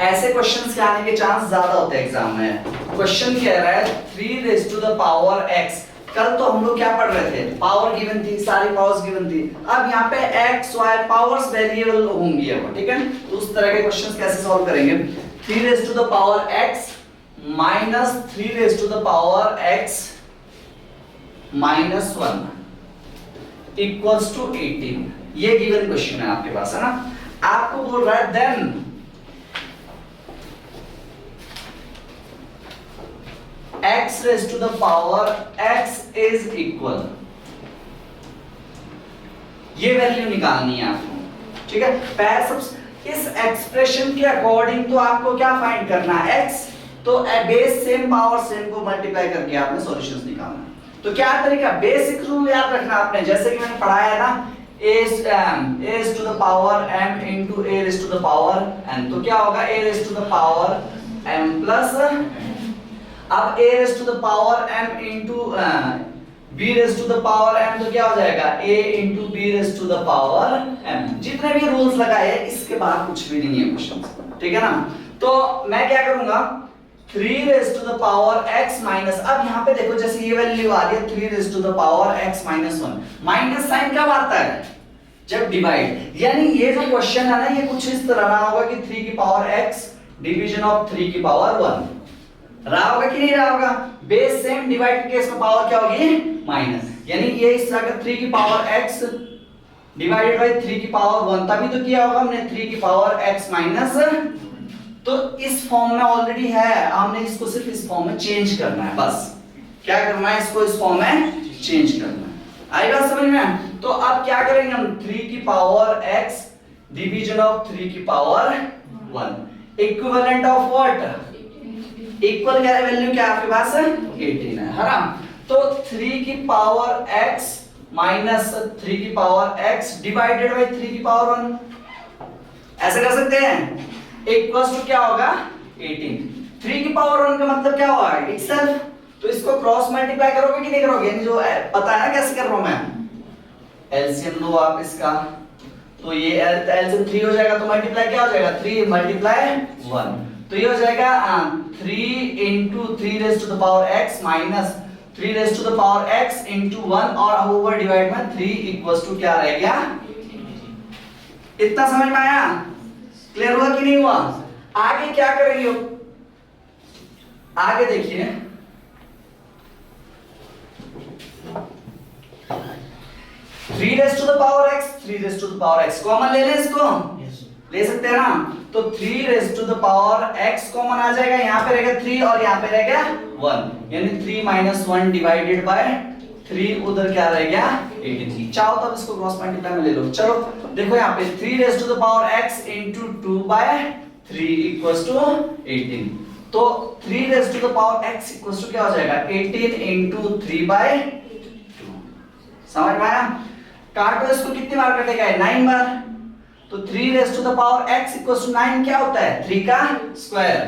ऐसे क्वेश्चंस के आने के चांस ज्यादा होते हैं एग्जाम में। क्वेश्चन कह रहा है 3 raise to the power x। कल तो हम लोग क्या पढ़ रहे थे, पावर गिवन थी, सारी पावर्स गिवन थी। अब यहाँ पे x y पावर्स वेरिएबल होंगी अब, ठीक है। तो उस तरह के क्वेश्चंस कैसे सॉल्व करेंगे। 3 raise to the power x minus 3 raise to the power x minus 1 equals to 18। ये गिवन क्वेश्चन है आपके पास, है ना। आपको बोल रहा है then x raised to the power x is equal, ये वैल्यू निकालनी है आपको, ठीक है। पहले सब इस एक्सप्रेशन के अकॉर्डिंग तो आपको क्या फाइंड करना है, x तो बेस सेम पावर सेम को मल्टीप्लाई करके आपने सॉल्यूशंस निकालना है। तो क्या तरीका, बेसिक रूल याद रखना आपने, जैसे कि मैंने पढ़ाया है ना, a raised to the power m into a raised to the power n। तो क्या होगा, a raised to the power m plus, अब a raised to the power m into b raised to the power m, तो क्या हो जाएगा a into b raised to the power m। जितने भी रूल्स लगाए इसके बाद कुछ भी नहीं है क्वेश्चन, ठीक है ना। तो मैं क्या करूंगा, 3 raised to the power x minus, अब यहाँ पे देखो जैसे ये वैल्यू आ रही है 3 raised to the power x minus 1। Minus sign कब आता है, जब डिवाइड, यानी ये जो क्वेश्चन है ना, ये कुछ इस तरह रहा होगा कि 3 की पावर x डिवीजन ऑफ 3 की पावर 1 रहा होगा कि नहीं रहा होगा। बेस सेम, डिवाइड के केस में पावर क्या होगी, माइनस, यानी ये इस तरह का 3 की पावर x डिवाइडेड बाय 3 की पावर 1, तभी तो किया होगा हमने 3 की पावर x माइनस। तो इस फॉर्म में ऑलरेडी है, हमने इसको सिर्फ इस फॉर्म में चेंज करना है, बस क्या करना है, इसको इस फॉर्म में चेंज करना है। आई बात समझ में। तो अब क्या करेंगे हम, 3 की पावर x डिवीजन ऑफ 3 की power 1 equivalent of what, equal क्या है, वैल्यू क्या आपके पास 18 है ना। तो 3 की पावर x माइनस 3 की पावर x डिवाइडेड बाय 3 की पावर 1, ऐसे कर सकते हैं, इक्वल्स टू क्या होगा 18। 3 की पावर 1 का मतलब क्या हुआ, इटसेल्फ। तो इसको क्रॉस मल्टीप्लाई करोगे कि नहीं करोगे, यानी जो पता है ना कैसे कर रहा हूं मैं, एलसीएम लो आप इसका, तो ये एलसीएम 3 हो जाएगा, तो मल्टीप्लाई क्या हो जाएगा, 3 मल्टीप्लाई 1, तो ये हो जाएगा 3 into 3 raised to the power x minus 3 raised to the power x into 1 और ओवर डिवाइड में 3 इक्वल्स टू क्या रह गया, इतना समझ में आया, क्लियर हुआ कि नहीं हुआ। आगे क्या करेंगे, आगे देखिए 3 raised to the power x, 3 raised to the power x common ले लें इसको, ले सकते हैं ना। तो 3 raised to the power x common आ जाएगा, यहाँ पे रहेगा 3 और यहाँ पे रहेगा 1, यानी 3 minus 1 डिवाइडेड बाय 3, उधर क्या रह गया 83। चाहो तो इसको क्रॉस मल्टीप्लाई में ले लो। चलो देखो यहाँ पे 3 raised to the power x into 2 by 3 equals to 18। तो 3 raised to the power x equals to क्या हो जाएगा 18 into 3 by 2। समझ में आया। काटो इसको, कितनी बार कटेगा, 9 बार। तो 3 raised to the power x equals to 9 क्या होता है, 3 का स्क्वायर।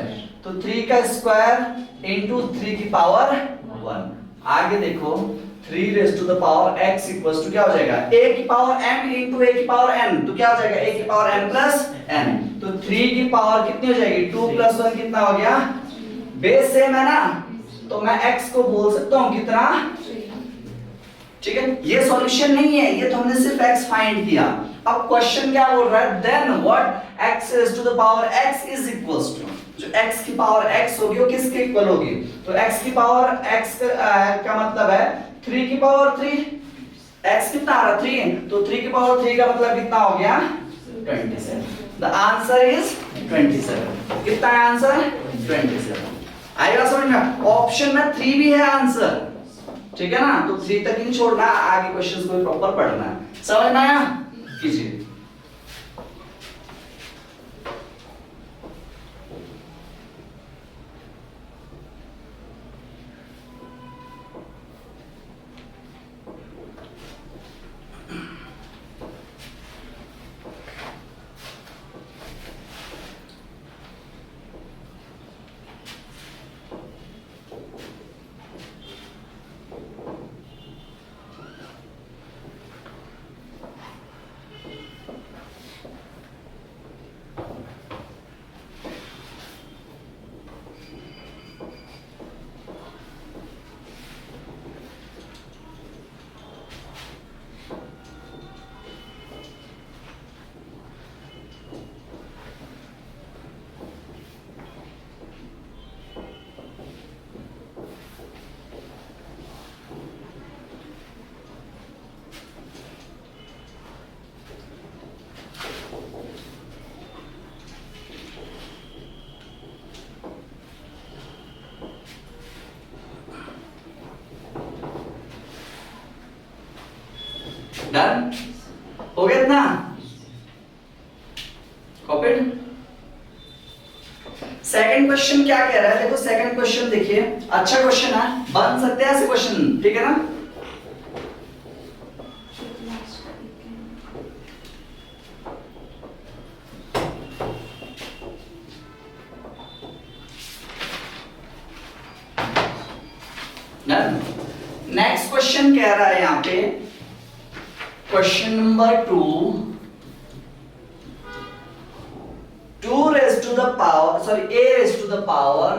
तो 3 का स्क्वायर into 3 की पावर 1। आगे देखो 3 raised to the power x equals to क्या हो जाएगा, a की पावर m into a की पावर n, तो क्या हो जाएगा a की पावर m plus n। तो 3 की पावर कितनी हो जाएगी, 2 plus 1 कितना हो गया, बेस सेम है ना, तो मैं x को बोल सकता हूं कितना, ठीक है। ये सॉल्यूशन नहीं है, ये तो हमने सिर्फ x फाइंड किया। अब क्वेश्चन क्या बोल रहा है, then what x raised to the power x is equals to, जो x की पावर x होगी वो किसके इक्वल होगी, तो x की पावर x का मतलब है 3 की पावर 3, x कितना आ रहा 3, तो 3 की पावर 3 का मतलब कितना हो गया 27। The answer is 27। कितना है आंसर 27। आएगा समझ में, ऑप्शन में 3 भी है आंसर, ठीक है ना। तो 3 तक ही छोड़ना, आगे क्वेश्चंस को प्रॉपर पढ़ना है। समझ में आया, कीजिए। डन हो गया इतना कॉपीड। सेकंड क्वेश्चन क्या कह रहा है, देखो सेकंड क्वेश्चन देखिए, अच्छा क्वेश्चन है, बन सकते हैं ऐसे क्वेश्चन, ठीक है ना। नेक्स्ट क्वेश्चन कह रहा है यहां पे, question number 2, 2 raised to the power, sorry, a raised to the power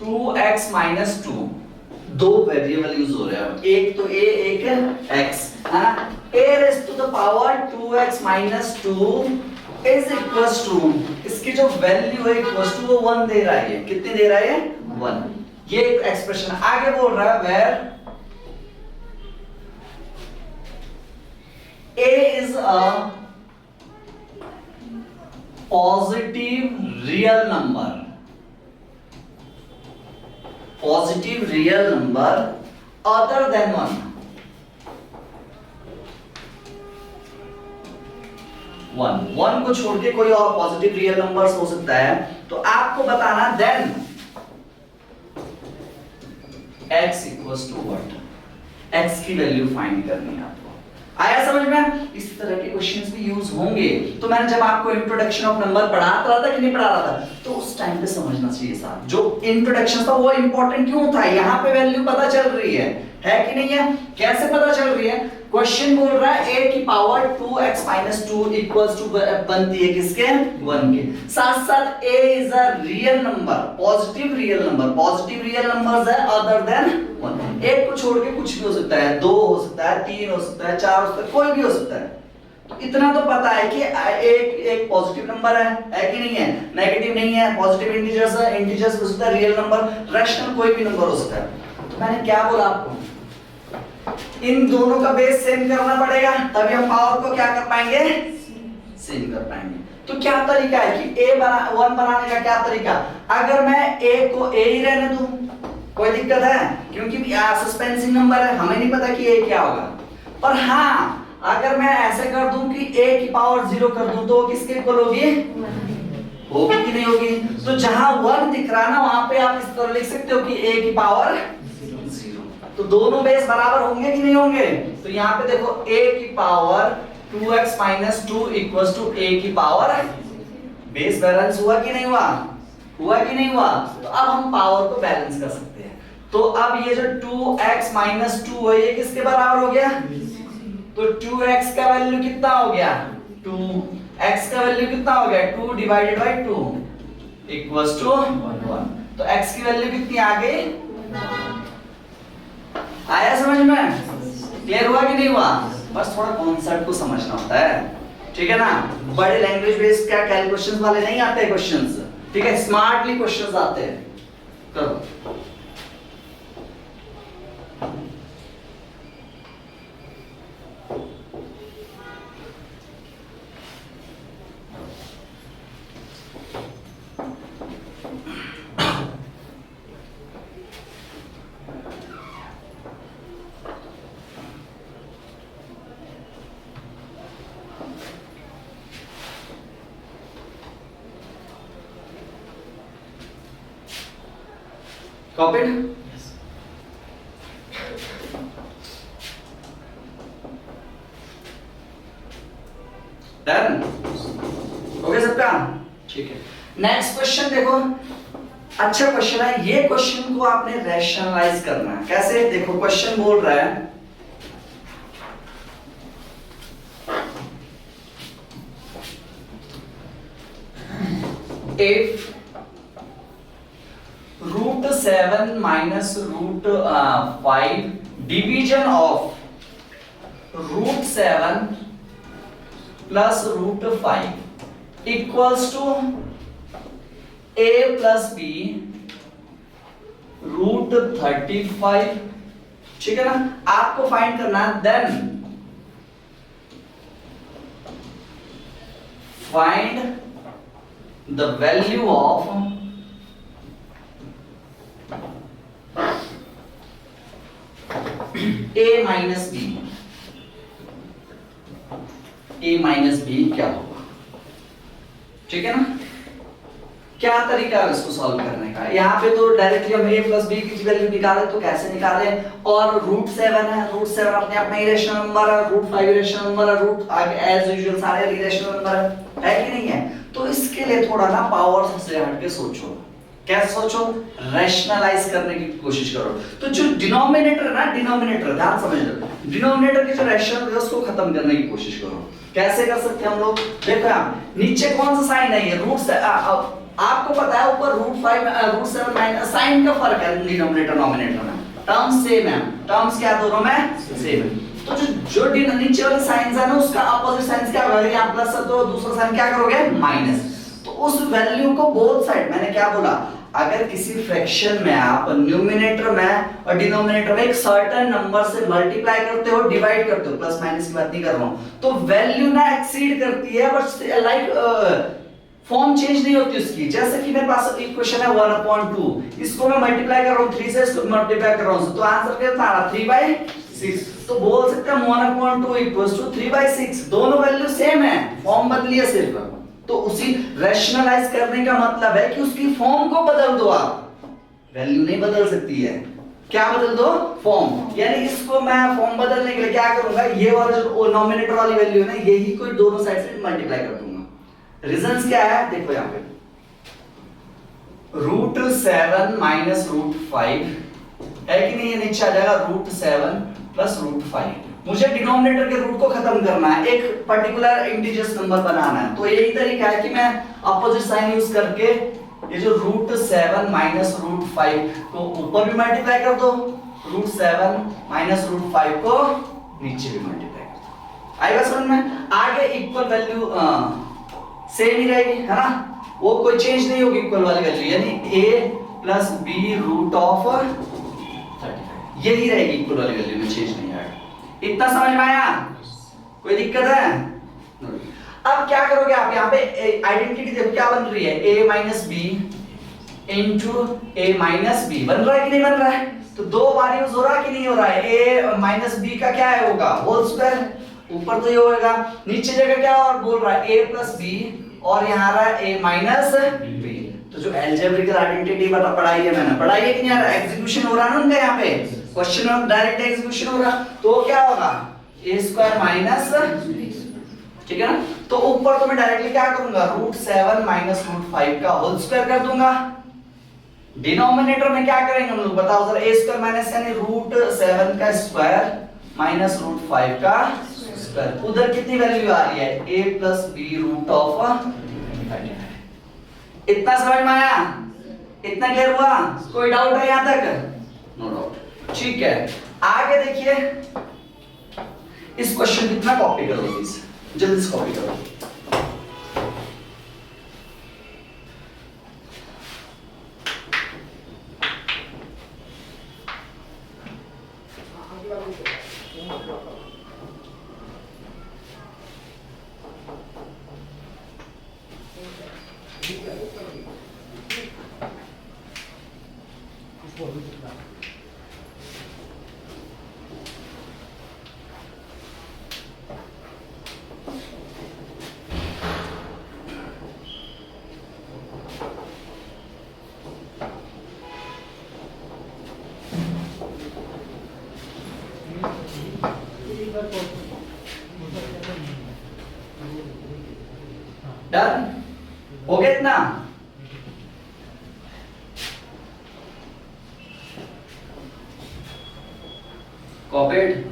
2x minus 2, दो वेरिएबल यूज हो रहे हैं, एक तो a एक x है ना। a raised to the power 2x minus 2 is equals to, इसकी जो वैल्यू है इक्वल्स टू वो 1 दे रहा है, कितने दे रहा है 1, ये एक एक्सप्रेशन। आगे बोल रहा है where a is a positive real number, positive real number other than 1, 1 को छोड़ के कोई और पॉजिटिव रियल नंबर्स हो सकता है, तो आपको बताना then x equals to what, x की वैल्यू फाइंड करनी है आपको। आया समझ में? इस तरह के क्वेश्चंस भी यूज होंगे। तो मैंने जब आपको इंट्रोडक्शन ऑफ नंबर पढ़ा रहा था कि नहीं पढ़ा रहा था, तो उस टाइम पे समझना चाहिए साहब, जो इंट्रोडक्शन था वो इंपॉर्टेंट क्यों था, यहाँ पे वैल्यू पता चल रही है कि नहीं है, कैसे पता चल रही है, क्वेश्चन बोल रहा है a की power 2x minus 2 equals to बनती है किसके 1 के, साथ साथ a is a real number, positive real number, positive real numbers है अदर देन 1, एक को छोड़ के कुछ भी हो सकता है, 2 हो सकता है, 3 हो सकता है, 4 हो सकता है, कोई भी हो सकता है। तो इतना तो पता है कि एक पॉजिटिव नंबर है कि नहीं है, नेगेटिव नहीं है, पॉजिटिव इंटीजर्स है, इंटीजर्स हो सकता है, रियल नंबर, रैशनल कोई भी नंबर हो सकता है। तो मैंने क्या बोला आपको, इन दोनों का बेस सेम करना पड़ेगा, तभी हम पावर को क्या कर पाएंगे, सेम कर पाएंगे। तो क्या तरीका है कि a1 बनाने का, क्या तरीका, अगर मैं a को a ही रहने दूं कोई दिक्कत है, क्योंकि सस्पेंसिंग नंबर है, हमें नहीं पता कि a क्या होगा। पर हाँ अगर मैं ऐसे कर दूं कि a की पावर 0 कर दूं तो किसके इक्वल होगी, होगी कि नहीं होगी। तो जहां 1 दिख रहा है ना, वहां पे आप इस तरह लिख सकते हो कि a की पावर 0, तो दोनों बेस बराबर होंगे कि नहीं होंगे। तो यहाँ पे देखो a की power 2x minus 2 equals to a की पावर, बेस बैलेंस हुआ कि नहीं हुआ, हुआ कि नहीं हुआ। तो अब हम पावर को बैलेंस कर सकते हैं। तो अब ये जो 2x minus 2 है ये किसके बराबर हो गया, तो 2x का वैल्यू कितना हो गया 2, x का वैल्यू कितना हो गया 2 डिवाइडेड बाय 2 इक्वल्स टू 1। तो x की वैल्यू कितनी आ गई, आया समझ में, क्लियर हुआ कि नहीं हुआ। बस थोड़ा कॉन्सेप्ट को समझना होता है, ठीक है ना। बड़े लैंग्वेज बेस्ड क्या कैलकुलेशंस वाले नहीं आते क्वेश्चंस, ठीक है, स्मार्टली क्वेश्चंस आते हैं। करो copied, yes. Done, हो गया सबका, ठीक है। नेक्स्ट क्वेश्चन देखो, अच्छा क्वेश्चन है, ये क्वेश्चन को आपने रैशनलाइज करना है। कैसे, देखो क्वेश्चन बोल रहा है if root 7 minus root 5 division of root 7 plus root 5 equals to a plus b root 35, ठीक है ना। आपको फाइंड करना है, then find the value of a minus b, a minus b क्या होगा। ठीक है ना, क्या तरीका है इसको सॉल्व करने का। यहाँ पे तो डायरेक्टली हम a प्लस बी की वैल्यू निकाले तो कैसे निकाले, और रूट 7 है, रूट 7 अपने आप में इरेशनल नंबर है, रूट 5 इरेशनल नंबर है, रूट आगे एज यूजुअल सारे इरेशनल नंबर है कि नहीं है। तो इसके लिए थोड़ा ना पावर से हट के सोचो, कैसे सोचो, रैशनलाइज करने की कोशिश करो। तो जो डिनोमिनेटर है ना, डिनोमिनेटर ध्यान समझ लो, डिनोमिनेटर के जो रैशनल है उसको खत्म करने की कोशिश करो। कैसे कर सकते हैं हम लोग, देखो यहाँ नीचे कौन सा साइन है, ये रूट से आपको पता है ऊपर रूट 5 रूट 7 माइनस साइन का फर्क है डिनोमिनेटर नोमिनेटर में, टर्म्स सेम है, टर्म्स क्या दोनों में सेम है। तो जो नीचे वाले साइंस है ना उसका अपोजिट साइंस क्या होगा, यहाँ प्लस है तो दूसरा साइन क्या करोगे माइनस। तो उस वैल्यू को बोथ साइड, मैंने क्या बोला, अगर किसी फ्रैक्शन में आप न्यूमिनेटर में और डिनोमिनेटर में एक सर्टेन नंबर से मल्टीप्लाई करते हो, डिवाइड करते हो, प्लस माइनस की बात नहीं कर रहा हूं, तो वैल्यू ना एक्सीड करती है, बट लाइक फॉर्म चेंज नहीं होती उसकी। जैसे कि मेरे पास इक्वेशन है 1/2, इसको मैं मल्टीप्लाई कर रहा हूं 3 से, इसको मल्टीप्लाई कर रहा हूं, तो आंसर कितना आ रहा 3/6। तो बोल सकते हैं 1/2 इक्वल्स टू 3/6, दोनों वैल्यू सेम है, फॉर्म बदली है सिर्फ। तो उसी रैशनलाइज करने का मतलब है कि उसकी फॉर्म को बदल दो, आप वैल्यू नहीं बदल सकती है, क्या बदल दो, फॉर्म। यानी इसको मैं फॉर्म बदलने के लिए क्या करूंगा, ये वाला जो नोमिनेटर वाली वैल्यू है ना, यही कोई दोनों साइड से मल्टीप्लाई कर दूंगा। रीजंस क्या है, देखो यहाँ पे रूट 7 माइनस रूट 5 है कि नहीं, ये नीचे आ जाएगा रूट 7 प्लस रूट 5। मुझे डिनोमिनेटर के रूट को खत्म करना है, एक पर्टिकुलर इंटीजर्स नंबर बनाना है, तो यही तरीका है कि मैं अपोजिट साइन यूज करके ये जो रूट 7 माइनस रूट 5 को ऊपर भी मल्टीप्लाई कर दो, रूट 7 माइनस रूट 5 को नीचे भी मल्टीप्लाई कर दो। आएगा समझ में, आगे इक्वल वैल्यू सेम ही रहेगी, है ना, वो कोई चेंज नहीं होगी इक्वल वाली वैल्यू, यानी a plus b root of 35 यही रहेगी इक्वल वाली वैल्यू में, चेंज नहीं आएगा। इतना समझ में आया, कोई दिक्कत है। अब क्या करोगे आप, यहाँ पे आइडेंटिटी देखो क्या बन रही है, a minus b into a minus b, बन रहा है कि नहीं बन रहा है। तो दो बार यूज हो रहा है कि नहीं हो रहा है, a माइनस बी का क्या है होगा होल स्क्वायर, ऊपर तो ये होगा, नीचे जगह क्या और बोल रहा है a प्लस बी, और यहाँ आ रहा है a माइनस बी। तो जो अलजेब्रिकल आइडेंटिटी पढ़ाई है मैंने, पढ़ाई है कि नहीं, एग्जीक्यूशन हो रहा है ना उनका, यहाँ पे क्वेश्चन ऑफ डायरेक्ट एग्जीक्यूशन हो रहा, तो क्या होगा a स्क्वायर माइनस, ठीक है ना। तो ऊपर तो मैं डायरेक्टली क्या करूंगा, रूट 7 माइनस रूट 5 का होल स्क्वायर कर दूंगा। डिनोमिनेटर में क्या करेंगे हम लोग बताओ जरा, a स्क्वायर माइनस यानी रूट 7 का स्क्वायर माइनस रूट 5 का स्क्वायर, उधर कितनी वैल्यू आ रही है, a plus b root of 35। इतना समझ में आया, इतना क्लियर हुआ, कोई डाउट है यहां तक, नो डाउट, ठीक है। आगे देखिए इस क्वेश्चन कितना कॉपी करो प्लीज, जल्दी से कॉपी करो। डन हो गया इतना, कॉपीड,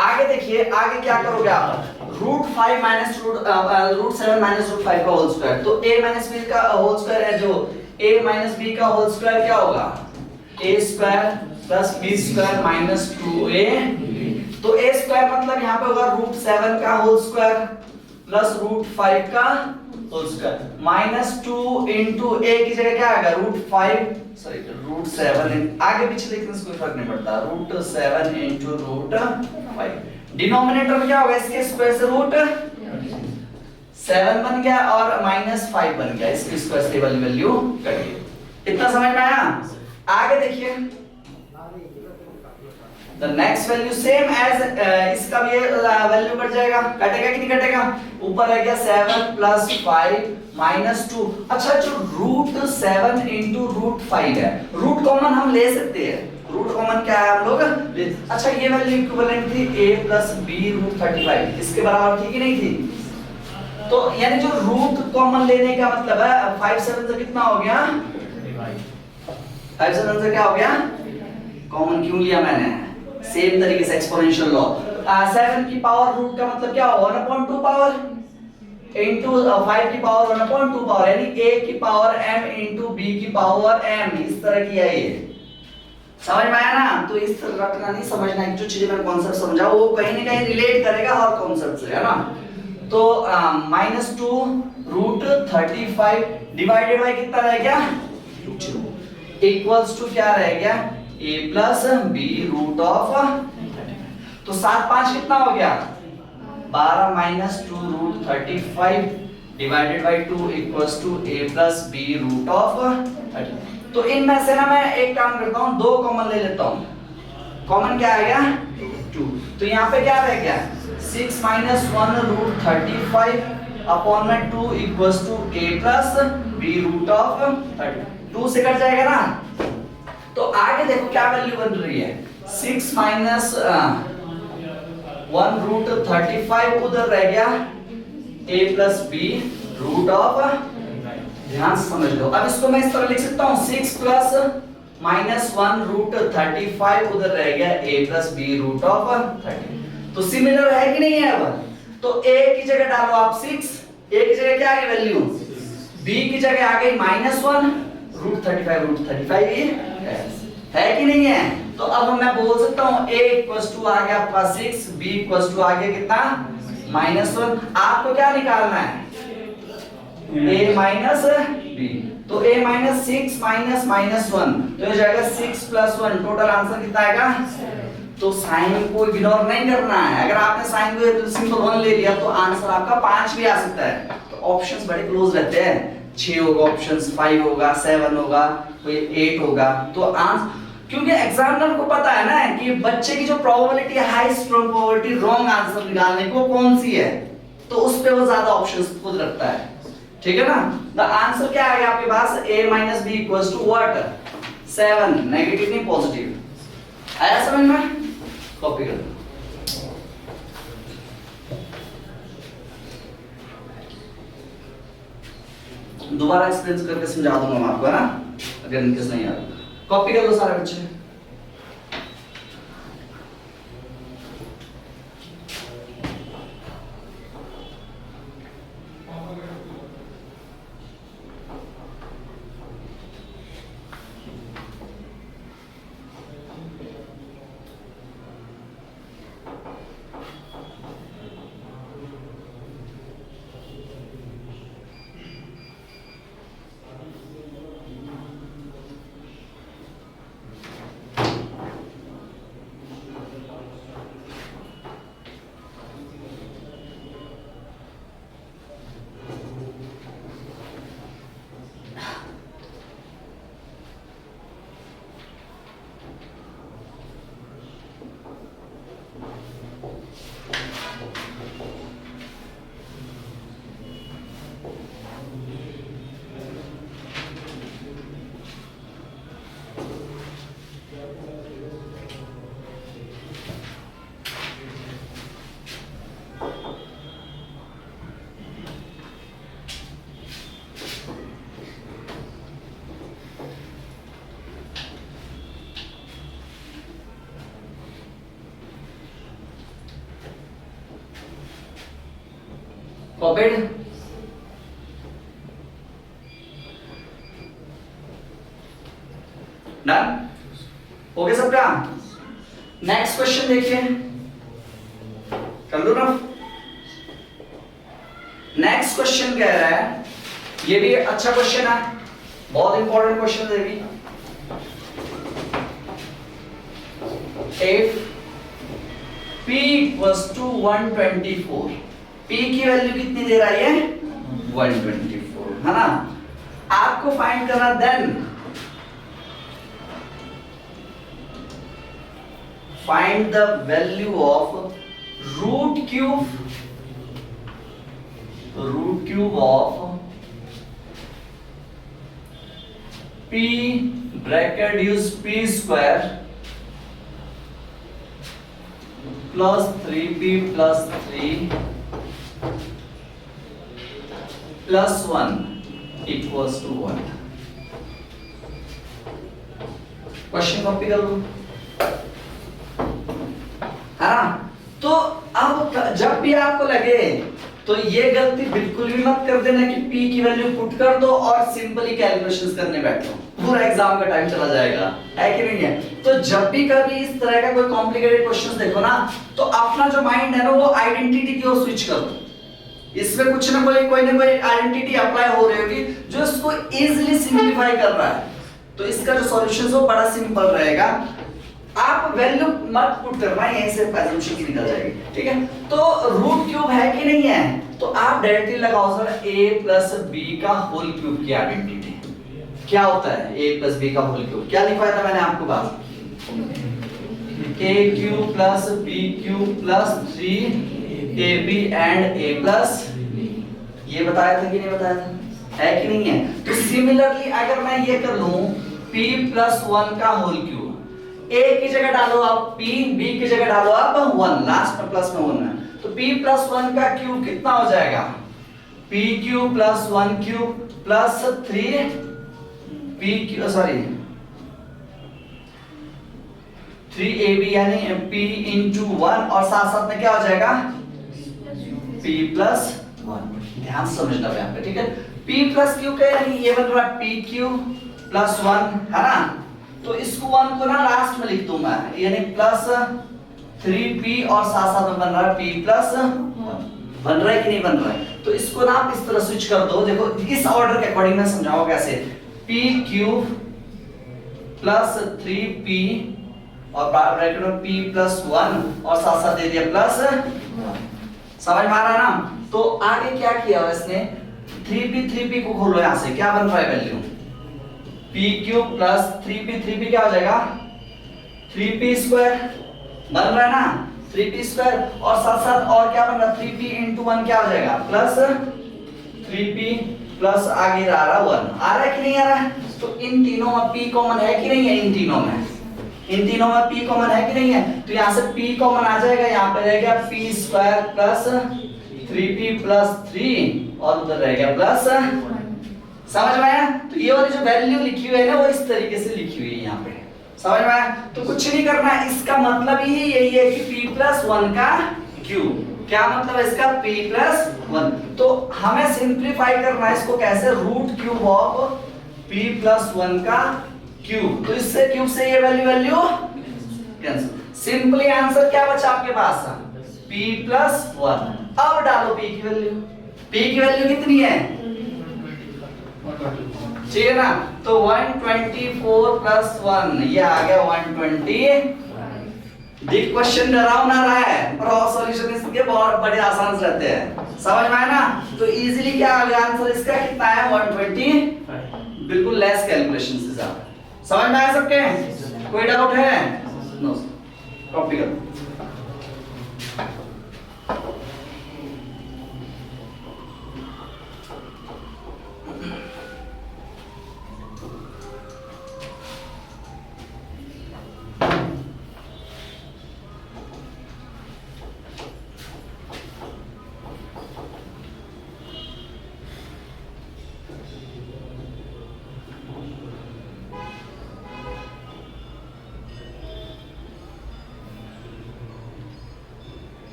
आगे देखिए, आगे क्या करोगे आप, root 5 minus root 7 minus root 5 का होल स्क्वायर, तो a माइनस बी का होल स्क्वायर है, जो a माइनस बी का होल स्क्वायर क्या होगा, a square plus b square minus 2a। तो a स्क्वायर मतलब यहाँ पे होगा रूट 7 का होल स्क्वायर प्लस रूट 5 का whole square minus 2 into a की जगह क्या आएगा, रूट 5 सॉरी √7 आगे पीछे लिखने से कोई फर्क नहीं पड़ता, √7 into √5। डिनोमिनेटर में क्या होगा, इसके स्क्वायर से √7 बन गया और -5 बन गया, इसकी स्क्वायर से वाली वैल्यू कट गई। इतना समझ में आया? आगे देखिए the next value same as इसका भी वैल्यू कट जाएगा, कटेगा कि नहीं कटेगा? ऊपर रह गया 7 + 5 - 2। अच्छा जो √7 into √5 है, रूट कॉमन हम ले सकते हैं, रूट कॉमन क्या है हम लोग अच्छा ये वैल्यू इक्विवेलेंट थी a + b √35, इसके बराबर थी कि नहीं थी? तो यानी जो रूट कॉमन लेने का मतलब है 5 7 से कितना हो गया, 5 7 से क्या हो गया, कॉमन क्यों लिया मैंने? सेम तरीके से एक्सपोनेंशियल लॉ 7 की पावर रूट का मतलब क्या होगा 1/2 पावर इनटू 5 की पावर 1/2 पावर, यानी a की पावर m इनटू b की पावर m, इस तरह की है ये। समझ में आया ना? तो इस तरह रखना नहीं, समझना है जो चीजें मैं कॉन्सेप्ट समझा वो कहीं ना कहीं रिलेट करेगा हर कॉन्सेप्ट से, है ना? तो -2 √35 डिवाइडेड बाय कितना रह गया, इक्वल्स टू क्या रह गया, a + b √30। तो 7 5 कितना हो गया, 12 - 2 √35 divided by 2 equals to a + b √30। तो इनमें से ना मैं एक काम करता हूं, दो कॉमन ले लेता हूं। कॉमन क्या आ गया 2, तो यहां पे क्या रह गया 6 - 1 √35 अपॉन में 2 इक्वल्स टू a + b √30। 2 से कट जाएगा ना, तो आगे देखो क्या वैल्यू बन रही है 6 - 1 √35 उधर रह गया a + b √30। ध्यान से समझ लो, अब इसको मैं इस तरह लिख सकता हूं 6 + -1 √35 उधर रह गया a + b √30। तो सिमिलर है कि नहीं है? अब तो a की जगह डालो आप 6, a की जगह क्या आ गई वैल्यू, b की जगह आ गई -1 √35 ये है कि नहीं है? तो अब मैं बोल सकता हूं a = आ गया आपका 6, b = आ गया कितना -1। आपको क्या निकालना है a माइनस b, तो a - 6 - -1 तो ये जाएगा 6 + 1, टोटल आंसर कितना आएगा? तो साइन को इग्नोर नहीं करना है, अगर आपने साइन को सिंपल 1 ले लिया तो आंसर आपका 5 भी आ सकता है। तो ऑप्शंस बड़े क्लोज रहते हैं, 6 होगा ऑप्शंस, 5 होगा, 7 होगा, कोई 8 होगा। तो आंसर क्योंकि एग्जामिनर को पता है ना कि बच्चे की जो प्रोबेबिलिटी है, हाईएस्ट प्रोबेबिलिटी रॉन्ग आंसर निकालने को कौन सी है, तो उस पे वो ज्यादा ऑप्शंस खुद रखता है, ठीक है ना? द आंसर क्या आएगा आपके पास a - b equals to what 7, negative नहीं पॉजिटिव। आया समझ में? कॉपी कर दो। दोबारा एक्सप्लेन करके समझा दूंगा मैं आपको, है ना? अगर इनकेस नहीं आ रहा कॉपी कर लो सारे बच्चे। कॉपीड डन हो गया सबका। नेक्स्ट क्वेश्चन देखिए, कर लो ना। नेक्स्ट क्वेश्चन कह रहा है, ये भी अच्छा क्वेश्चन है, बहुत इंपॉर्टेंट क्वेश्चन है ये भी। if P equals to 124, P की वैल्यू कितनी दे रहा है? 124, है ना? आपको फाइंड करना, then find the value of root cube of P bracket use P square plus 3P plus 3 plus 1 equals to 1। Question copy कर लो, है ना? तो अब जब भी आपको लगे तो ये गलती बिल्कुल भी मत कर देना कि P की वैल्यू पुट कर दो और सिंपली कैलकुलेशंस करने बैठो, पूरा एग्जाम का टाइम चला जाएगा, है कि नहीं है? तो जब भी कभी इस तरह का कोई कॉम्प्लिकेटेड क्वेश्चंस देखो ना, तो अपना जो माइंड है ना वो आइडेंटिटी की ओर स्विच कर दो। इसमें कुछ ना कोई आइडेंटिटी अप्लाई हो रही होगी जो इसको इजीली सिंपलीफाई कर रहा है, तो इसका जो सॉल्यूशन हो बड़ा सिंपल रहेगा। आप वैल्यू मत पुट करना, यहीं से एजम्पशन की निकल जाएगी, ठीक है? तो रूट क्यूब है कि नहीं है, तो आप डायरेक्टली लगाओ सर a प्लस b का होल क्यूब की आइडेंटिटी क्या होता है? a प्लस b का होल क्यूब क्या लिखवाया था मैंने आपको बात? a cube plus b cube plus 3ab and a plus b, ये बताया था कि नहीं बताया था? है कि नहीं है? तो सिमिलरली अगर मैं ये कर लूं p प्लस 1 का होल क्यूब, a की जगह डालो आप p, b की जगह डालो आप 1, लास्ट में प्लस में 1 है, तो p प्लस 1 का क्यूब कितना हो जाएगा? p cube plus 1 cube plus 3ab यानी p इंटू 1 और साथ साथ में क्या हो जाएगा? p plus 1। ध्यान से समझना यहाँ पे, ठीक है? p प्लस क्यू का यानी ये बन रहा है p क्यूब प्लस 1, है ना? तो इसको 1 को ना लास्ट में लिख दूंगा, यानी प्लस 3p और साथ साथ में बन रहा है p प्लस 1। बन रहा है कि नहीं बन रहा है? तो इसको ना आप इस तरह स्विच कर दो, देखो इस ऑर्डर के अकॉर्डिंग मैं समझाऊंगा कैसे। p क्यूब प्लस 3p और ब्रैकेट में p प्लस 1 और साथ साथ दे दिया प्लस 1। समझ में आ रहा है ना? तो आगे क्या किया इसने? 3p को खोलो, यहां से क्या बन रहा है value? p cube plus 3p क्या हो जाएगा? 3p स्क्वायर बन रहा है ना, 3p स्क्वायर और साथ साथ और क्या बन रहा है? 3p इंटू 1 क्या हो जाएगा? प्लस 3p प्लस आगे आ रहा 1। आ रहा है कि नहीं आ रहा है? तो इन तीनों में p कॉमन है कि नहीं है? इन तीनों में p कॉमन है कि नहीं है? तो यहाँ से p कॉमन आ जाएगा, यहाँ पे रहेगा p square plus 3p plus 3 और उधर रहेगा प्लस। समझ में आया? तो ये वाली जो वैल्यू लिखी हुई है ना वो इस तरीके से लिखी हुई है यहाँ पे, समझ में आया? तो कुछ नहीं करना, इसका मतलब ही यही है कि p प्लस 1 का क्यूब। क्या मतलब है इसका? p plus 1। तो हमें सिंप्लीफाई करना है इसको कैसे? Root cube of p plus 1 का क्यूब। तो इससे क्यूब से ये वैल्यू कैंसिल। सिंपली आंसर क्या बचा आपके पास? p plus 1। अब डालो p की वैल्यू। p की वैल्यू कितनी है? ठीक है ना? तो 124 प्लस 1 ये आ गया 120। दिख क्वेश्चन डरावना रहा है पर सॉल्यूशन इसके बहुत बड़े आसान रहते हैं, समझ में आया ना? तो इजीली क्या आ गया आंसर इसका? कितना है? 120। बिल्कुल लेस कैलकुलेशन से ज्यादा। समझ में आया सबके? कोई डाउट है? नो। कॉपी करो।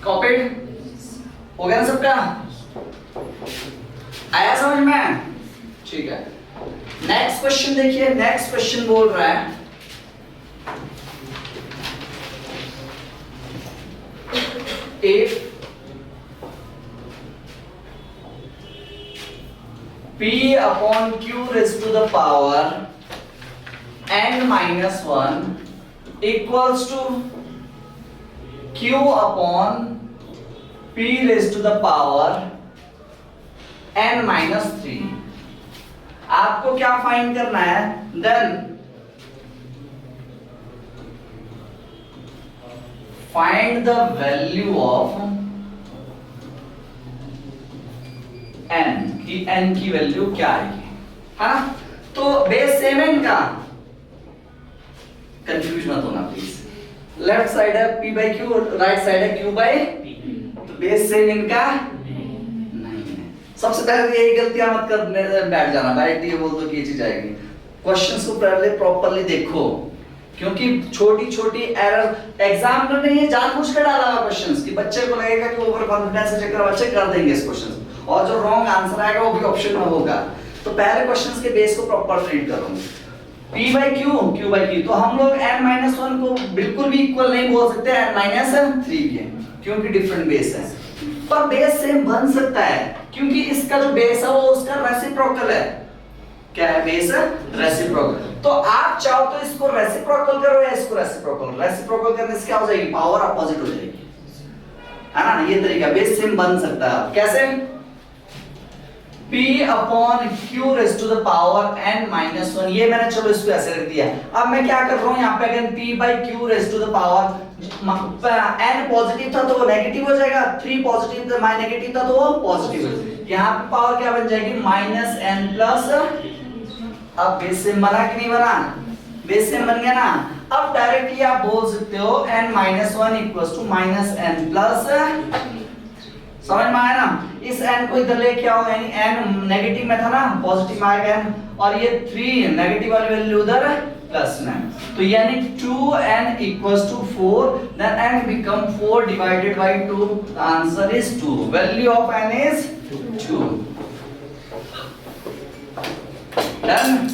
Copied? हो गया ना सबका? आया समझ में? ठीक है। नेक्स्ट क्वेश्चन देखिए, नेक्स्ट क्वेश्चन बोल रहा है if p upon q raised to the power n minus 1 equals to q upon p raised to the power n minus 3, आपको क्या फाइंड करना है? Then find the value of n, की n की value क्या आएगी, है ना? तो बेस सेम है इनका, कंफ्यूज मत होना प्लीज। लेफ्ट साइड है p by Q, right side है q बाई p, तो बेस सेम इनका नहीं है। सबसे पहले यही गलतियां मत करने बैठ जाना, डायरेक्ट ये बोल दो कि ये चीज आएगी। क्वेश्चंस को पहले प्रॉपर्ली देखो, क्योंकि छोटी छोटी एरर एग्जामिनर ने ये जानबूझकर डाला हुआ क्वेश्चंस कि बच्चे को लगेगा कि ओवर कॉन्फिडेंस के चक्कर बच्चे कर देंगे इस क्वेश्चन, और जो रॉन्ग आंसर आएगा वो भी ऑप्शन में होगा। तो पहले क्वेश्चंस के बेस को प्रॉपर रीड करो। p by Q, q by q, तो हम लोग n माइनस 1 को बिल्कुल भी इक्वल नहीं बोल सकते n माइनस 3 के, क्योंकि डिफरेंट बेस है। पर बेस सेम बन सकता है, क्योंकि इसका जो बेस है वो उसका रेसिप्रोकल है। क्या है बेस? रेसिप्रोकल। तो आप चाहो तो इसको रेसिप्रोकल करो या इसको रेसिप्रोकल। रेसिप्रोकल करने से क्या हो जाएगी? पावर अपोजिट हो जाएगी, है ना? ये तरीका बेस सेम बन सकता है। कैसे? p upon q raise to the power n minus 1, ये मैंने चलो इसको ऐसे रख दिया। अब मैं क्या कर रहा हूं यहाँ पे, again p by q raise to the power n positive था तो वो नेगेटिव हो जाएगा, 3 पॉजिटिव था, माइनस नेगेटिव था तो वो पॉजिटिव हो जाएगा। यहाँ पे पावर क्या बन जाएगी? माइनस n प्लस, अब बेस सेम बना कि नहीं बना? बेस सेम बन गया ना। अब डायरेक्टली आप बोल सकते हो n minus 1 equals to minus n plus, समझ में आया ना? इस n को इधर लेके आओ, यानी n नेगेटिव में था ना, पॉजिटिव में आएगा n, और ये 3 नेगेटिव वाली वैल्यू उधर प्लस में, तो यानी 2n equals to 4, then n become 4 divided by 2, the answer is 2, value of n is 2। Done?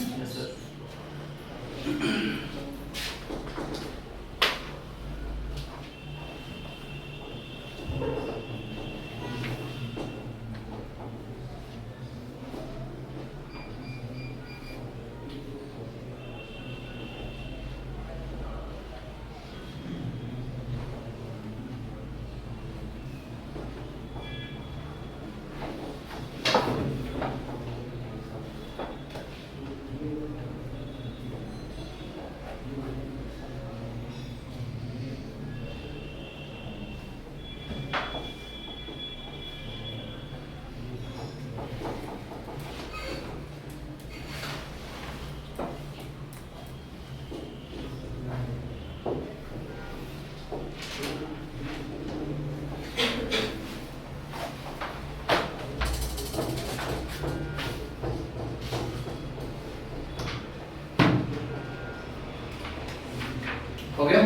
हो गया?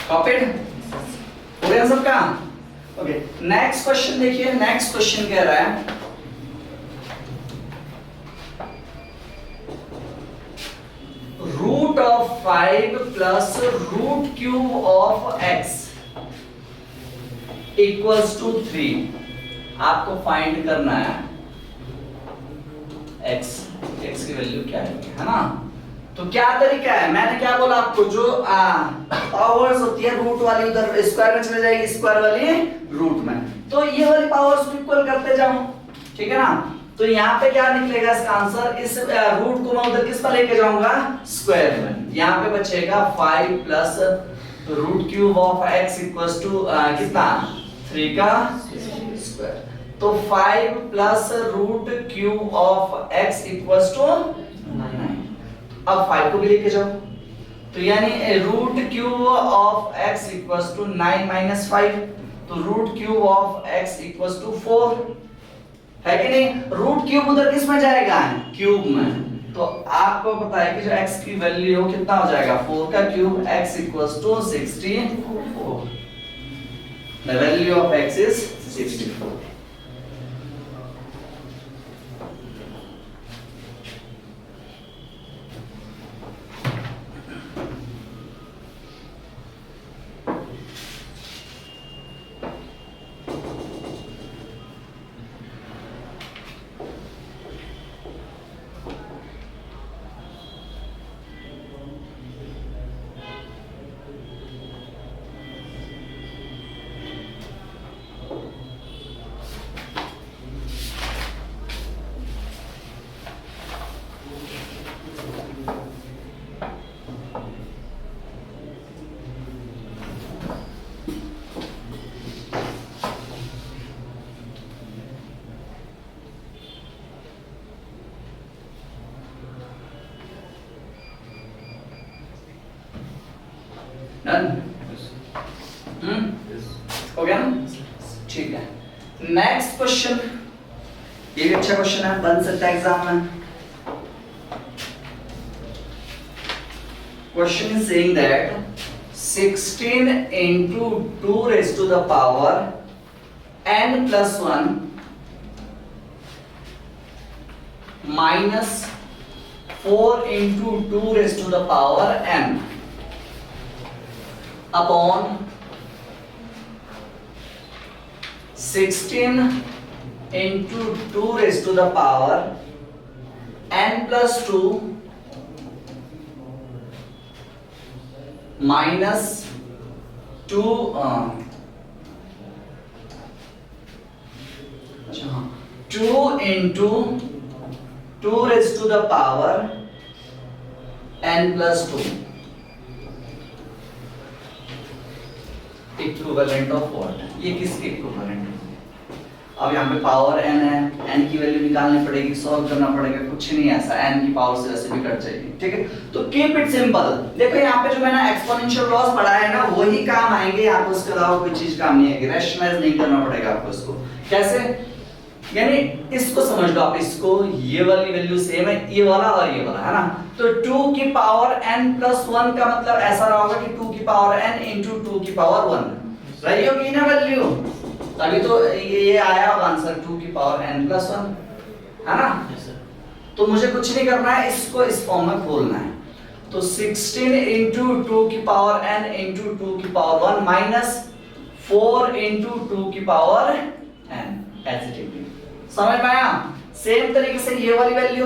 कॉपीड? हो गया सबका? ओके, नेक्स्ट क्वेश्चन देखिए। नेक्स्ट क्वेश्चन कह रहा है root of 5 plus root cube of x equals to 3। आपको फाइंड करना है x की वैल्यू क्या है ना? तो क्या तरीका है? मैंने क्या बोला आपको, जो पावर्स होती है रूट वाली उधर स्क्वायर में चले जाएगी, स्क्वायर वाली रूट में, तो ये वाली पावर्स को इक्वल करते जाओ, ठीक है ना? तो यहाँ पे क्या निकलेगा इसका आंसर? इस रूट को मैं उधर किस पर लेके जाऊंगा? स्क्वायर में। यहाँ पे बचेगा 5 plus root cube of x equals to कितना? 3 का स्क्वायर। तो 5 plus root cube of x equals to 9। अब 5 को भी लेके जाओ, तो यानी root cube of x equals to 9 minus 5, तो root cube of x equals to 4, है कि नहीं? रूट क्यूब उधर किस में जाएगा? क्यूब में। तो आपको पता है कि जो x की वैल्यू कितना हो जाएगा? 4 का cube, x equals to 64। The value of x is 64. Done? हो गया ना? ठीक है। नेक्स्ट क्वेश्चन, ये भी अच्छा क्वेश्चन है, बन सकता है एग्जाम में। Question is saying that 16 into 2 raised to the power n plus 1 minus 4 into 2 raised to the power n upon 16 into 2 raised to the power n plus 2 minus 2 2 into 2 raised to the power n plus 2 equivalent of what? ये किसके equivalent है? अब यहाँ पे power n है, n की value निकालनी पड़ेगी, सॉल्व करना पड़ेगा, कुछ नहीं ऐसा, n की पावर से वैसे भी कट जाएगी, ठीक है। तो कीप इट सिंपल। देखो यहाँ पे जो मैंने एक्सपोनेंशियल लॉस पढ़ा है ना, वही काम आएंगे, आपको उसके अलावा कोई चीज काम नहीं आएगी, रैशनलाइज नहीं करना पड़ेगा आपको इसको। कैसे? यानी इसको समझ लो आप, इसको ये वाली वैल्यू सेम है, ये वाला और ये वाला, है ना। तो 2 की पावर n प्लस 1 का मतलब ऐसा रहा होगा कि 2 की पावर n into 2 की पावर 1 रही होगी ना वैल्यू, तभी तो ये आया होगा आंसर 2 की पावर n प्लस 1, है ना। तो मुझे कुछ नहीं करना है, इसको इस फॉर्म में खोलना है। तो 16 into 2 की पावर n into 2 की पावर 1 माइनस 4 into 2 की पावर n, ऐसे ठीक है, समझ में आया। सेम तरीके से ये वाली value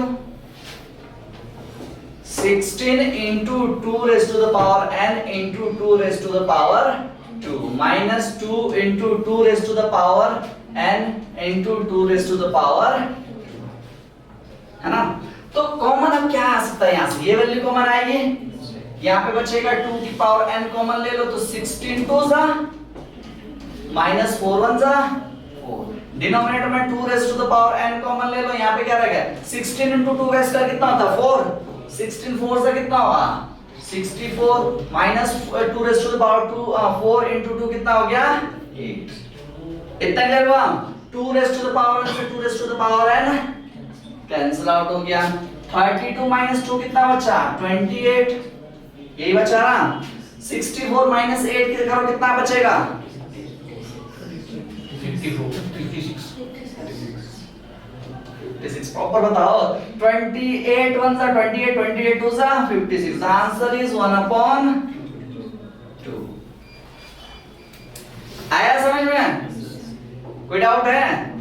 16 into 2 raised to the power n into 2 raised to the power 2 minus 2 into 2 raised to the power n into 2 raised to the power, है ना। तो कॉमन अब क्या आ सकता है यहाँ से? ये वैल्यू कॉमन आएगी, यहाँ पे बचेगा 2 की पावर n कॉमन ले लो, तो 16 2 जा माइनस 4 1 जा 4, डिनोमिनेटर में 2 raise to the power n common ले लो, यहाँ पे क्या रह गया 16 into 2 का स्क्वायर कितना होता है 4, 16 4 से कितना होगा 64 minus 2 raise to the power 2 4 into 2 कितना हो गया 8, इतना क्लियर हुआ। 2 raise to the power n से 2 raise to the power n cancel out हो गया, 32 माइनस 2 कितना बचा 28, यही बचा ना। 64 माइनस 8 के करो कितना बचेगा 56 प्रॉपर बताओ। 28 1 जा 28, 28 2 जा 56, the answer is 1/2। आया समझ में? कोई डाउट है?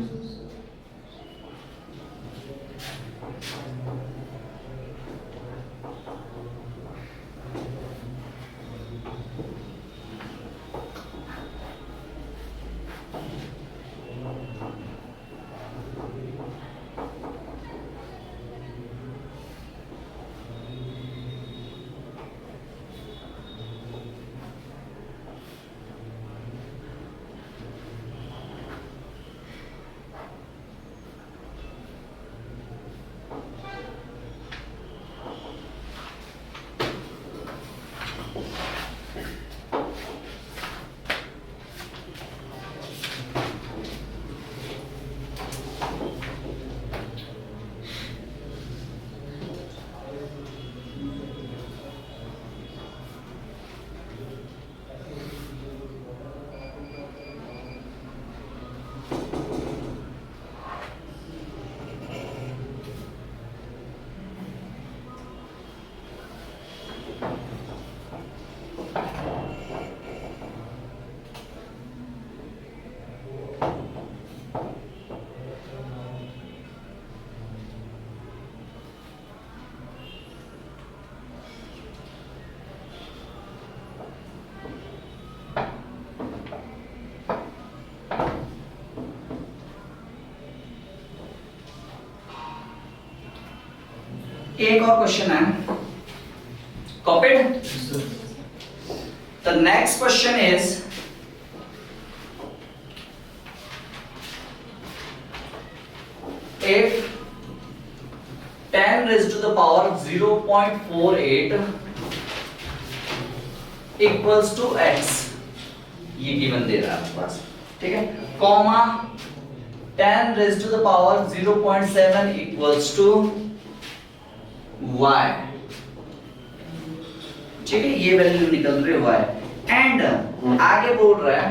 एक और क्वेश्चन है, copied? The next question is if 10 raised to the power 0.48 equals to x, ये गिवन दे रहा है आपके पास, ठीक है, comma 10 raised to the power 0.7 equals to y, ठीक है, ये वैल्यू निकल रही है y, एंड आगे बोल रहा है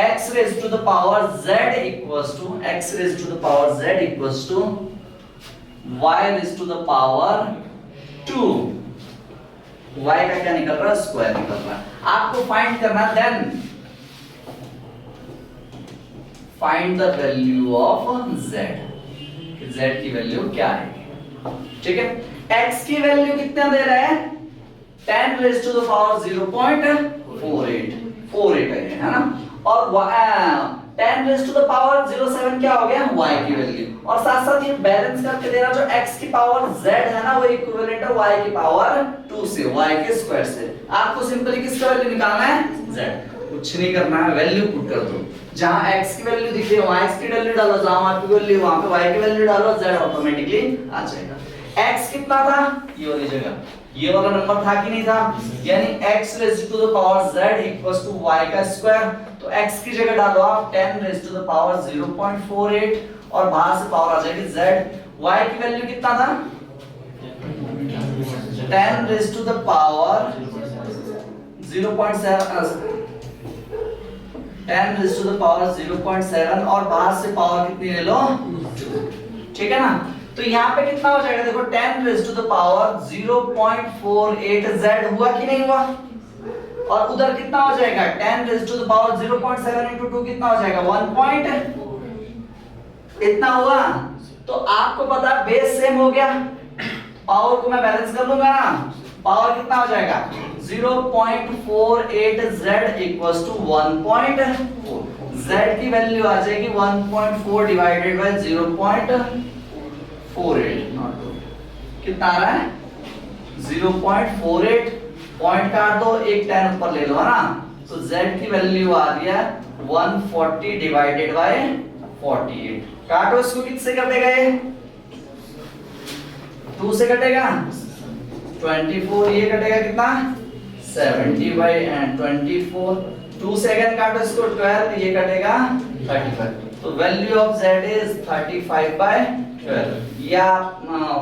x raised to the power z equals to x raised to the power z equals to y raised to the power 2, y का क्या निकल रहा है, स्क्वायर निकल रहा है, आपको फाइंड करना, then find the value of z, z की वैल्यू क्या है, ठीक है, x की वैल्यू कितना दे रहा है, 10 raised to the power 0.48 है ना, और 10 raised to the power 07 क्या हो गया, y की वैल्यू, और साथ साथ ये बैलेंस करके दे रहा, जो x की पावर z है ना वो इक्विवेलेंट है y की पावर 2 से, y के स्क्वायर से, आपको सिंपली किसका वैल्यू निकालना है, z, कुछ नहीं करना है, वैल्यू पुट कर दो, जहां x की वैल्यू दिख रही है वहां x की वैल्यू डालो, जहां y की वैल्यू वहां पे y की वैल्यू डालो, z ऑटोमेटिकली आ जाएगा। x कितना था, ये वाली जगह, ये वाला नंबर था कि नहीं था, यानी x raised to the power z equals to y का स्क्वायर, तो x की जगह डालो आप 10 raised to the power 0.48 और बाहर से पावर आ जाएगी z, y की वैल्यू कितना था, 10 raised to the power 0.7 10 raised to the power 0.7 और बाहर से पावर कितनी ले लो, 2, ठीक है ना, तो यहाँ पे कितना हो जाएगा, देखो 10 raised to the power 0.48 z हुआ कि नहीं हुआ, और उधर कितना हो जाएगा 10 raised to the power 0.7 into 2 कितना हो जाएगा 1 point इतना हुआ, तो आपको पता बेस सेम हो गया, पावर को मैं बैलेंस कर लूंगा ना, पावर कितना हो जाएगा 0.48 z equals to 1.4, z की वैल्यू आ जाएगी 1.4 डिवाइडेड बाय 0.48, कितना आ रहा है 0.48, पॉइंट काट दो, एक 10 ऊपर ले लो है ना, तो z की वैल्यू आ रही है 140 डिवाइडेड बाय 48, काटो इसको, किससे कटेगा ये 2 से कटेगा 24, ये कटेगा कितना 70 बाय 24, 2 से अगेन काटो इसको 12, ये कटेगा 35, तो value of z is 35 by 12, या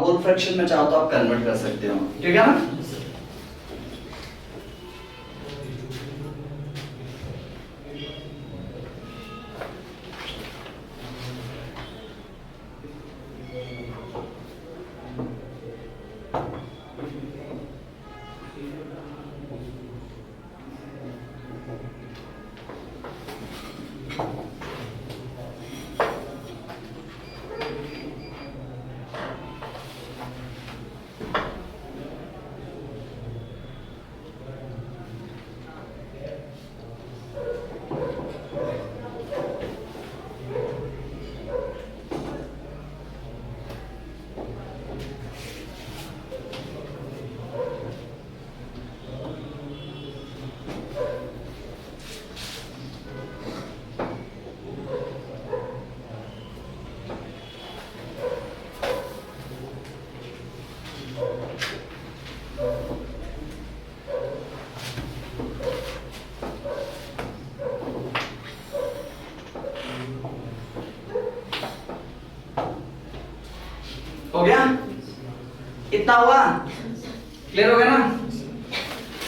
होल फ्रैक्शन में चाहो तो आप कन्वर्ट कर सकते हो, ठीक है ना। हो गया, इतना हुआ, क्लियर हो गया ना,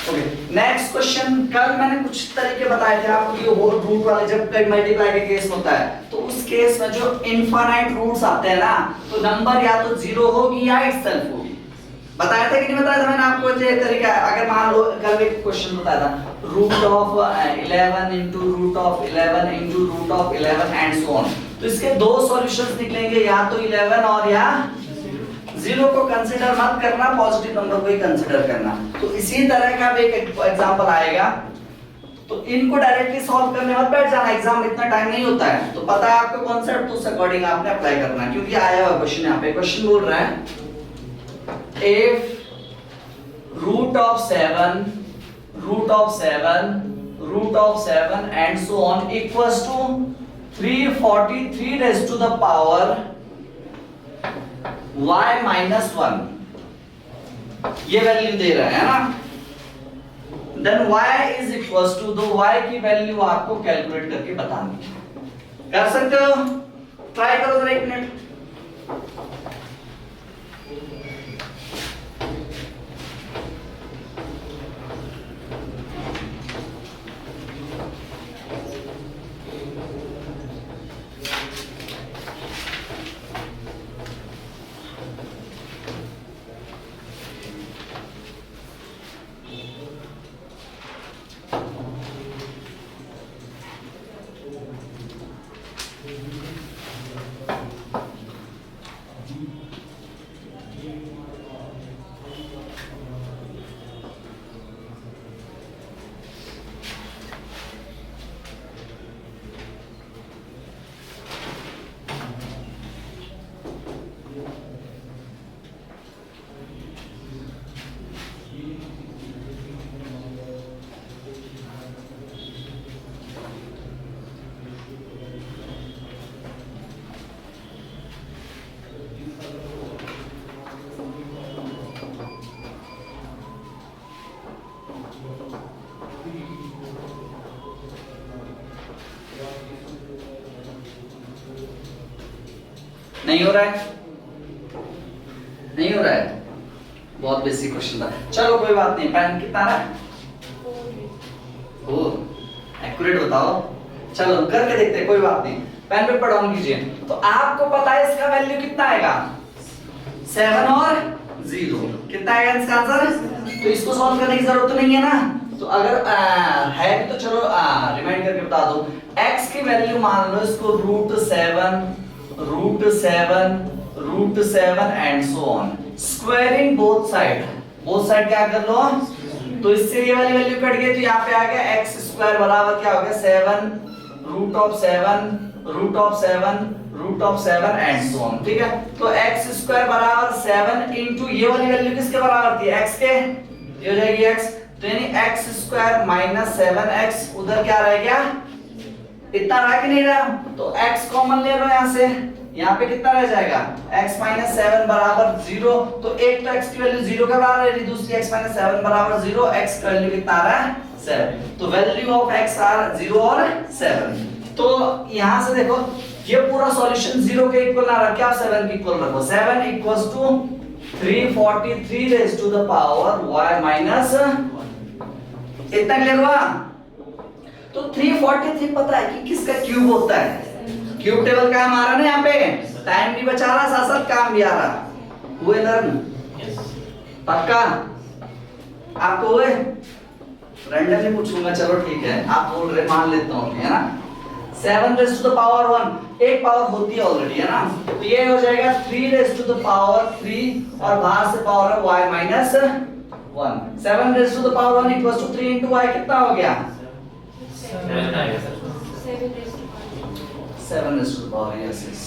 ओके। नेक्स्ट क्वेश्चन, कल मैंने कुछ तरीके बताए थे आपको, ये होल रूट वाले जब कई मल्टीप्लाई का केस होता है, तो उस केस में जो इनफाइनाइट रूट्स आते हैं ना, तो नंबर या तो जीरो होगी या इटसेल्फ होगी, बताया था कि नहीं बताया था मैंने आपको, ये तरीका है, अगर मान लो कल एक क्वेश्चन बताया था, root of 11 into root of 11 into root of 11 and so on, तो इसके दो सॉल्यूशंस निकलेंगे, या तो 11 और या 0 को कंसीडर मत करना, पॉजिटिव नंबर को ही कंसीडर करना। तो इसी तरह का एक एग्जांपल आएगा, तो इनको डायरेक्टली सॉल्व करने मत बैठ जाना, एग्जाम में इतना टाइम नहीं होता है, तो पता है आपको कॉन्सेप्ट, तो उस अकॉर्डिंग आपने अप्लाई करना है, क्योंकि आया हुआ क्वेश्चन, यहाँ पे क्वेश्चन बोल रहा है if root of 7 and so on equals to 343 raised to the power y minus 1, ये वैल्यू दे रहा है ना, then y is equals to, दो y की वैल्यू आपको कैलकुलेट करके बतानी है। कर सकते हो, ट्राई करो जरा 1 मिनट। नहीं हो रहा है, नहीं हो रहा है, बहुत बेसिक क्वेश्चन था। चलो कोई बात नहीं, पेन कितना रहा है? ओ एक्यूरेट बताओ। चलो करके देखते हैं, कोई बात नहीं, पेन पे डाउन कीजिए। तो आपको पता है इसका वैल्यू कितना आएगा, 7 और 0, कितना आएगा इसका आंसर? तो इसको सॉल्व करने की जरूरत तो नहीं है ना, तो अगर है तो चलो रिमाइंड करके बता दो। x की वैल्यू मान लो इसको root 7 and so on, squaring both side क्या कर लो, तो इससे ये वाली वैल्यू कट गई, तो यहाँ पे आ गया x स्क्वायर बराबर क्या हो गया 7 root of 7 and so on. ठीक है, तो x स्क्वायर बराबर 7 इनटू ये वाली वैल्यू किसके बराबर थी, x के, ये हो जाएगी x, तो यानी x स्क्वायर माइनस 7x, उधर क्या रह गया, इतना रहा कि नहीं रहा, तो x कॉमन ले लो यहाँ से, यहाँ पे कितना रह जाएगा x माइनस 7 बराबर 0, तो एक तो x की वैल्यू 0 के बराबर है, दूसरी x माइनस 7 बराबर 0, x की वैल्यू कितना आ रहा है 7, तो वैल्यू ऑफ x आर 0 और 7। तो यहाँ से देखो ये पूरा सॉल्यूशन 0 के इक्वल ना रख के आप 7 के इक्वल रखो, 7 equals to 343 raise to the power y minus, इतना क्लियर हुआ? तो 343 पता है कि किसका क्यूब होता है, क्यूब टेबल का हमारा ना, यहाँ पे टाइम भी बचा रहा, साथ साथ काम भी आ रहा, हुए लर्न पक्का? आपको हुए? रैंडमली पूछूंगा, चलो ठीक है, आप बोल रहे मान लेता हूँ, है ना। 7 रेज़ टू द पावर 1, एक पावर होती है ऑलरेडी, है ना, तो ये हो जाएगा 3 रेज़ टू द पावर 3 और बाहर से पावर है y minus 1। 7 raise to the power 1 equals to 3 into y, कितना हो गया 7 raised to the power, yes, yes.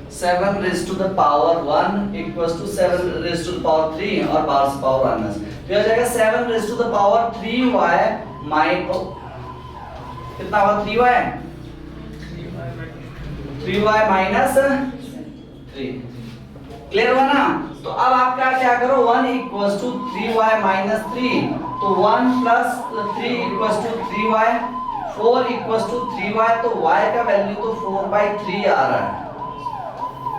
7 raised to the power 1 equals to 7 raised to the power 3 और बाहर से पावर माइनस, तो हो जाएगा 7 raised to the power 3y minus, कितना हुआ 3y माइनस 3, क्लियर हुआ ना। तो अब आपका क्या करो, 1 equals to 3y माइनस 3, तो 1 plus 3 equals to 3y, 4 equals to 3y, तो y का वैल्यू तो 4/3 आ रहा है,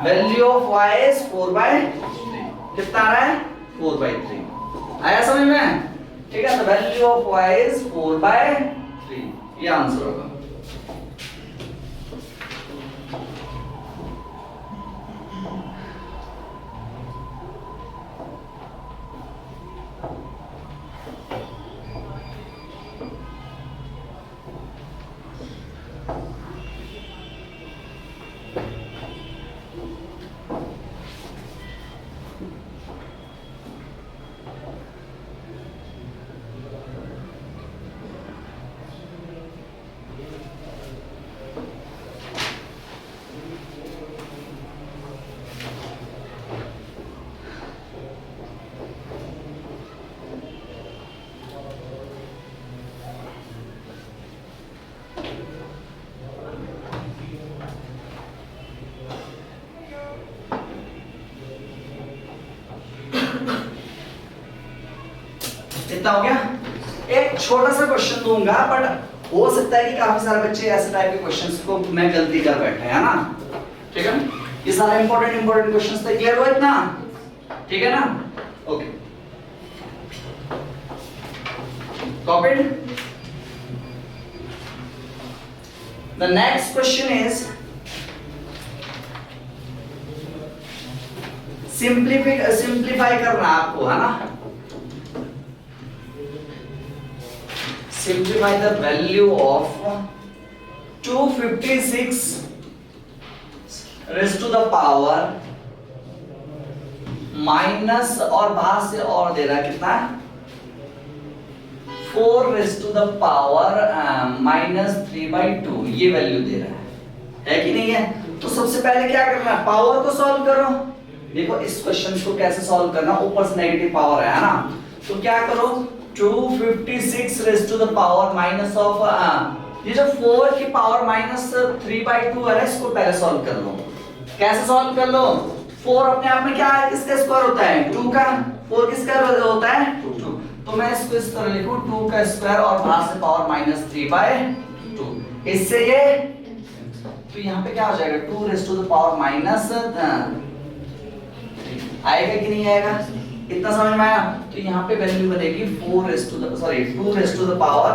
वैल्यू ऑफ y is 4/3, कितना आ रहा है 4/3, आया समझ में? ठीक है, तो वैल्यू ऑफ y is 4/3, ये आंसर होगा। कितना हो गया? एक छोटा सा क्वेश्चन दूंगा, बट हो सकता है कि काफी सारे बच्चे ऐसे टाइप के क्वेश्चंस को मैं गलती कर बैठे है ना, ठीक है? ये सारे इंपॉर्टेंट क्वेश्चंस थे, क्लियर हुआ इतना? ठीक है ना? Okay, copied? The next question is simplify करना आपको, है ना? Simplify the value of 256 raise to the power minus, और बाहर से और दे रहा है कितना, 4 रेज़ टू द पावर -3/2, ये वैल्यू दे रहा है कि नहीं है? तो सबसे पहले क्या करना है, पावर को सॉल्व करो। देखो इस क्वेश्चन को कैसे सॉल्व करना, ऊपर से नेगेटिव पावर है ना, तो क्या करो, 256 raise to the power minus of ये जो 4 की पावर -3/2 है, इसको पहले सॉल्व कर लो। कैसे सॉल्व कर लो? 4 अपने आप में क्या है, किसका स्क्वायर होता है, 2 का। 4 किसका होता है, 2। तो मैं इसको इस तरह लिखूं, 2 का स्क्वायर और बाहर से पावर -3/2, इससे ये, तो यहाँ पे क्या हो जाएगा, 2 raise to the power minus आएगा कि नहीं आएगा, इतना समझ में आया? तो यहाँ पे वैल्यू बनेगी 2 raise to the power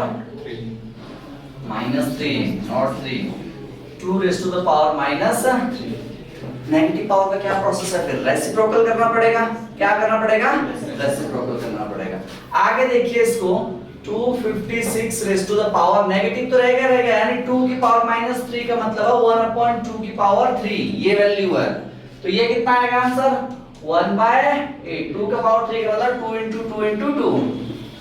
-3, not 3, 2 raise to the power minus, negative power का क्या प्रोसेस है, फिर रेसिप्रोकल करना पड़ेगा। क्या करना पड़ेगा, रेसिप्रोकल करना पड़ेगा। आगे देखिए इसको, 256 raise to the power, negative तो रहेगा, यानी 2 की पावर -3 का मतलब है 1/2 की पावर 3, ये वैल्यू है। तो ये कितना आएगा आंसर, 1/8। 2 का पावर 3 का मतलब 2 × 2 × 2,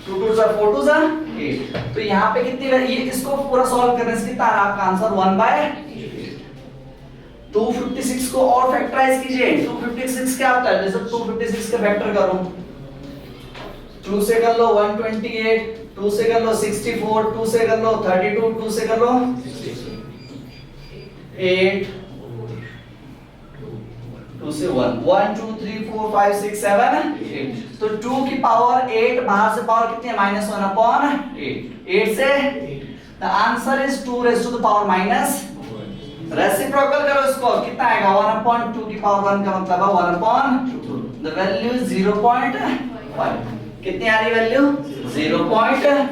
2 2 सा 4 2 सा 8। तो यहाँ पे कितनी, ये इसको पूरा सॉल्व करने से कितना आपका आंसर 1/8। 256 को और फैक्टराइज कीजिए। 256 क्या होता है, जैसे 256 का फैक्टर करो, 2 से कर लो 128, 2 से कर लो 64, 2 से कर लो 32, 2 से कर लो 8, 2 से 1, 1 2 3 4 5 6 7 8। तो 2 की पावर 8, बाहर से पावर कितनी है, -1/8, 8 से, the answer is 2 raise to the power minus, reciprocal करो इसको, कितना आएगा, 1/2 की पावर 1 का मतलब है 1/2, द वैल्यू इज 0.5। कितनी आ रही वैल्यू, 0.5।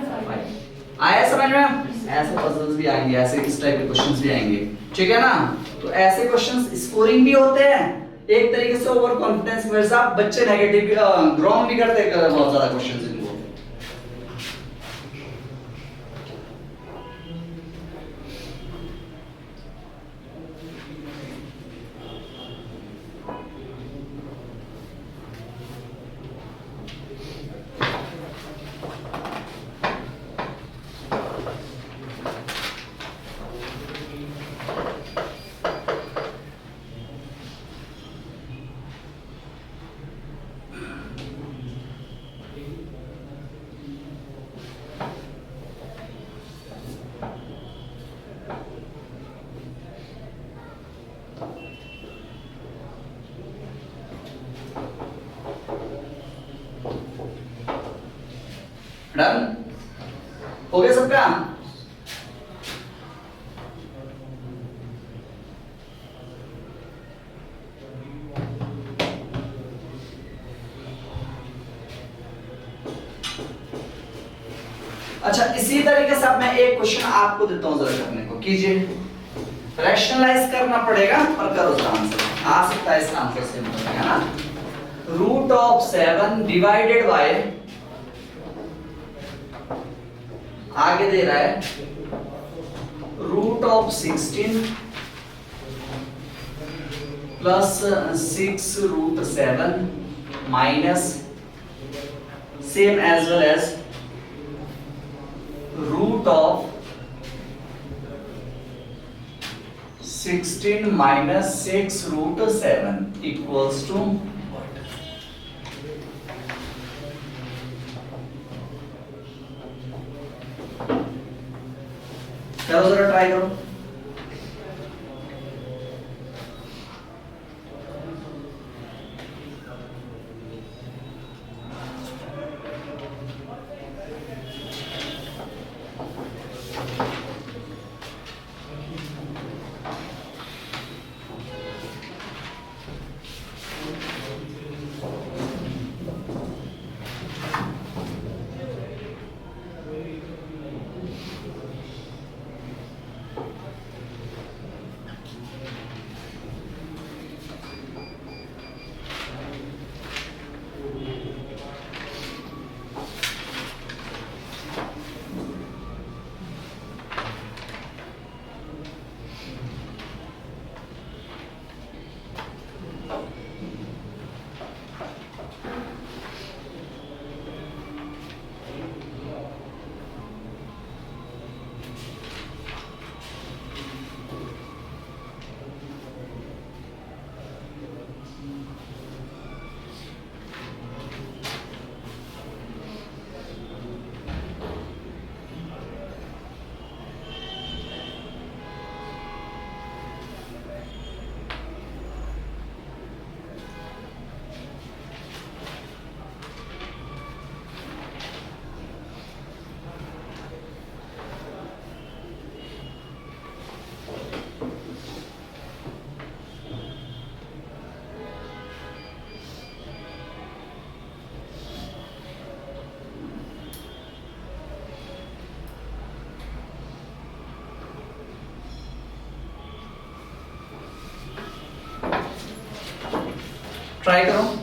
आया समझ में? ऐसे पजल्स भी आएंगे, ऐसे इस टाइप के क्वेश्चंस भी आएंगे, ठीक है ना? तो ऐसे क्वेश्चंस स्कोरिंग भी होते हैं, एक तरीके से ओवर कॉन्फिडेंस की वजह से आप बच्चे नेगेटिव रॉन्ग भी करते हैं बहुत ज्यादा क्वेश्चंस इनको। डन हो गया सबका? अच्छा, इसी तरीके से अब मैं एक क्वेश्चन आपको देता हूं, जरा करने को कीजिए। रैशनलाइज करना पड़ेगा और करो उसका आंसर। आ सकता है इसका आंसर से मतलब है ना, √7 डिवाइडेड बाय, आगे दे रहा है √16 plus 6√7 minus same as well as √16 minus 6√7 equals to what? चलो जरा ट्राई करो। ट्राई करो।